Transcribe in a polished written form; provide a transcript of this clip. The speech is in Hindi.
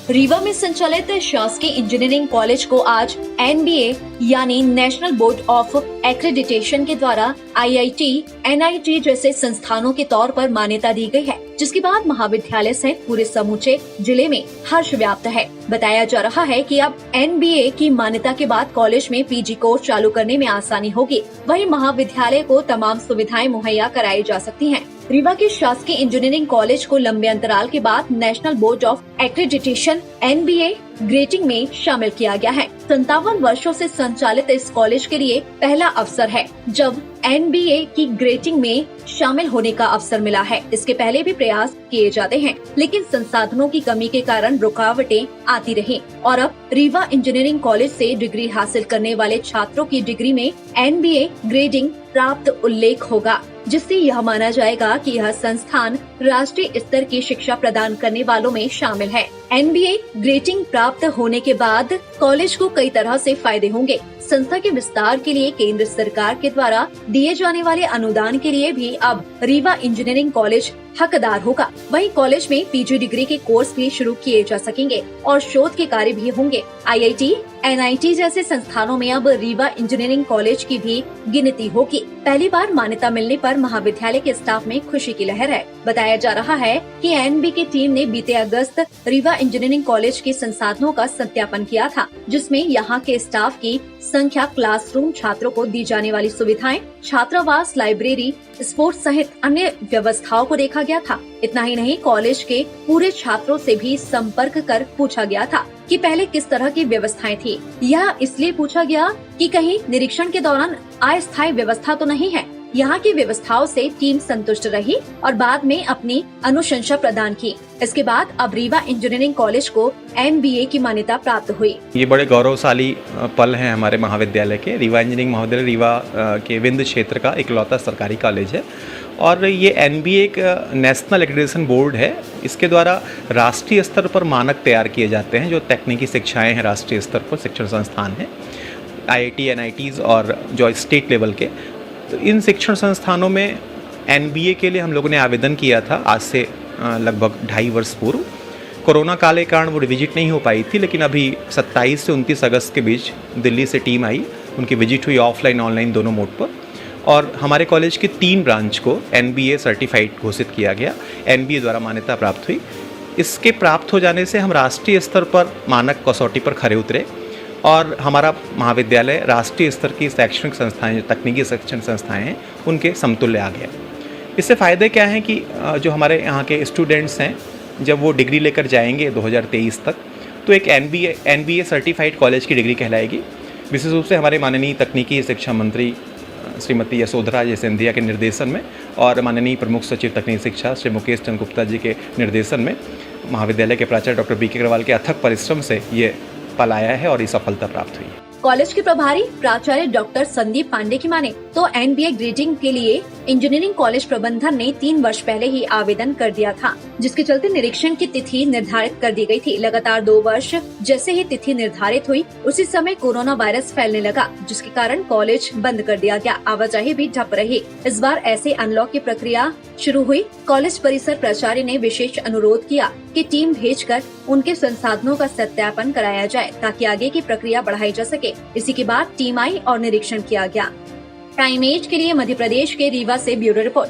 रीवा में संचालित शासकीय इंजीनियरिंग कॉलेज को आज NBA यानी नेशनल बोर्ड ऑफ एक्रेडिटेशन के द्वारा IIT, NIT जैसे संस्थानों के तौर पर मान्यता दी गई है, जिसके बाद महाविद्यालय सहित पूरे समूचे जिले में हर्ष व्याप्त है। बताया जा रहा है कि अब NBA की मान्यता के बाद कॉलेज में PG कोर्स चालू करने में आसानी होगी। वहीं महाविद्यालय को तमाम सुविधाएं मुहैया कराई जा सकती हैं। रीवा के शासकीय इंजीनियरिंग कॉलेज को लंबे अंतराल के बाद national board of accreditation NBA grading में शामिल किया गया है। 57 वर्षों से संचालित इस कॉलेज के लिए पहला अवसर है जब NBA की ग्रेडिंग में शामिल होने का अवसर मिला है। इसके पहले भी प्रयास किए जाते हैं, लेकिन संसाधनों की कमी के कारण रुकावटें आती रही और अब रीवा इंजीनियरिंग कॉलेज से डिग्री हासिल करने वाले छात्रों की डिग्री में NBA ग्रेडिंग प्राप्त उल्लेख होगा, जिससे यह माना जाएगा कि यह संस्थान राष्ट्रीय स्तर की शिक्षा प्रदान करने वालों में शामिल है। NBA ग्रेडिंग प्राप्त होने के बाद कॉलेज को कई तरह से फायदे होंगे। संस्था के विस्तार के लिए केंद्र सरकार के द्वारा दिए जाने वाले अनुदान के लिए भी अब रीवा इंजीनियरिंग कॉलेज हकदार होगा। वहीं कॉलेज में PG डिग्री के कोर्स भी शुरू किए जा सकेंगे और शोध के कार्य भी होंगे। IIT, NIT जैसे संस्थानों में अब रीवा इंजीनियरिंग कॉलेज की भी गिनती होगी। पहली बार मान्यता मिलने पर महाविद्यालय के स्टाफ में खुशी की लहर है। बताया जा रहा है कि NB की टीम ने बीते अगस्त रीवा इंजीनियरिंग कॉलेज के संसाधनों का सत्यापन किया था, जिसमें यहाँ के स्टाफ की संख्या, क्लासरूम, छात्रों को दी जाने वाली सुविधाएं, छात्रावास, लाइब्रेरी, स्पोर्ट्स सहित अन्य व्यवस्थाओं को देखा गया था। इतना ही नहीं, कॉलेज के पूरे छात्रों से भी संपर्क कर पूछा गया था कि पहले किस तरह की व्यवस्थाएं थी। यह इसलिए पूछा गया कि कहीं निरीक्षण के दौरान अस्थायी व्यवस्था तो नहीं है। यहाँ की व्यवस्थाओं से टीम संतुष्ट रही और बाद में अपनी अनुशंसा प्रदान की। इसके बाद अब रीवा इंजीनियरिंग कॉलेज को NBA की मान्यता प्राप्त हुई। ये बड़े गौरवशाली पल हैं हमारे महाविद्यालय के। रीवा इंजीनियरिंग महाविद्यालय रीवा के विंध्य क्षेत्र का इकलौता सरकारी कॉलेज है और ये NBA एक नेशनल एक्रेडिटेशन बोर्ड है। इसके द्वारा राष्ट्रीय स्तर पर मानक तैयार किए जाते हैं। जो तकनीकी शिक्षाएं हैं राष्ट्रीय स्तर पर शिक्षण संस्थान हैं, IIT, NITs और जो स्टेट लेवल के, तो इन शिक्षण संस्थानों में NBA के लिए हम लोगों ने आवेदन किया था आज से लगभग 2.5 वर्ष पूर्व। कोरोना काल के कारण वो विजिट नहीं हो पाई थी, लेकिन अभी 27 से 29 अगस्त के बीच दिल्ली से टीम आई। उनकी विजिट हुई ऑफलाइन ऑनलाइन दोनों मोड पर और हमारे कॉलेज की 3 ब्रांच को NBA सर्टिफाइड घोषित किया गया। NBA द्वारा मान्यता प्राप्त हुई। इसके प्राप्त हो जाने से हम राष्ट्रीय स्तर पर मानक कसौटी पर खरे उतरे और हमारा महाविद्यालय राष्ट्रीय स्तर की शैक्षणिक संस्थाएं, तकनीकी शिक्षण संस्थाएं हैं, उनके समतुल्य आ गया। इससे फ़ायदे क्या हैं कि जो हमारे यहाँ के स्टूडेंट्स हैं, जब वो डिग्री लेकर जाएंगे 2023 तक, तो एक NBA सर्टिफाइड कॉलेज की डिग्री कहलाएगी। विशेष रूप से हमारे माननीय तकनीकी शिक्षा मंत्री श्रीमती यशोधरा जी सिंधिया के निर्देशन में और माननीय प्रमुख सचिव तकनीकी शिक्षा श्री मुकेश चंद्र गुप्ता जी के निर्देशन में महाविद्यालय के प्राचार्य डॉक्टर BK अग्रवाल के अथक परिश्रम से ये पल आया है और ये सफलता प्राप्त हुई है। कॉलेज के प्रभारी प्राचार्य डॉक्टर संदीप पांडे की माने तो NBA ग्रेडिंग के लिए इंजीनियरिंग कॉलेज प्रबंधन ने 3 वर्ष पहले ही आवेदन कर दिया था, जिसके चलते निरीक्षण की तिथि निर्धारित कर दी गई थी। लगातार 2 वर्ष जैसे ही तिथि निर्धारित हुई, उसी समय कोरोना वायरस फैलने लगा, जिसके कारण कॉलेज बंद कर दिया गया। आवाजाही भी ठप रही। इस बार ऐसे अनलॉक की प्रक्रिया शुरू हुई। कॉलेज परिसर प्राचार्य ने विशेष अनुरोध किया कि टीम भेजकर उनके संसाधनों का सत्यापन कराया जाए ताकि आगे की प्रक्रिया बढ़ाई जा सके। इसी के बाद टीम आई और निरीक्षण किया गया। प्राइम एज के लिए मध्य प्रदेश के रीवा से ब्यूरो रिपोर्ट।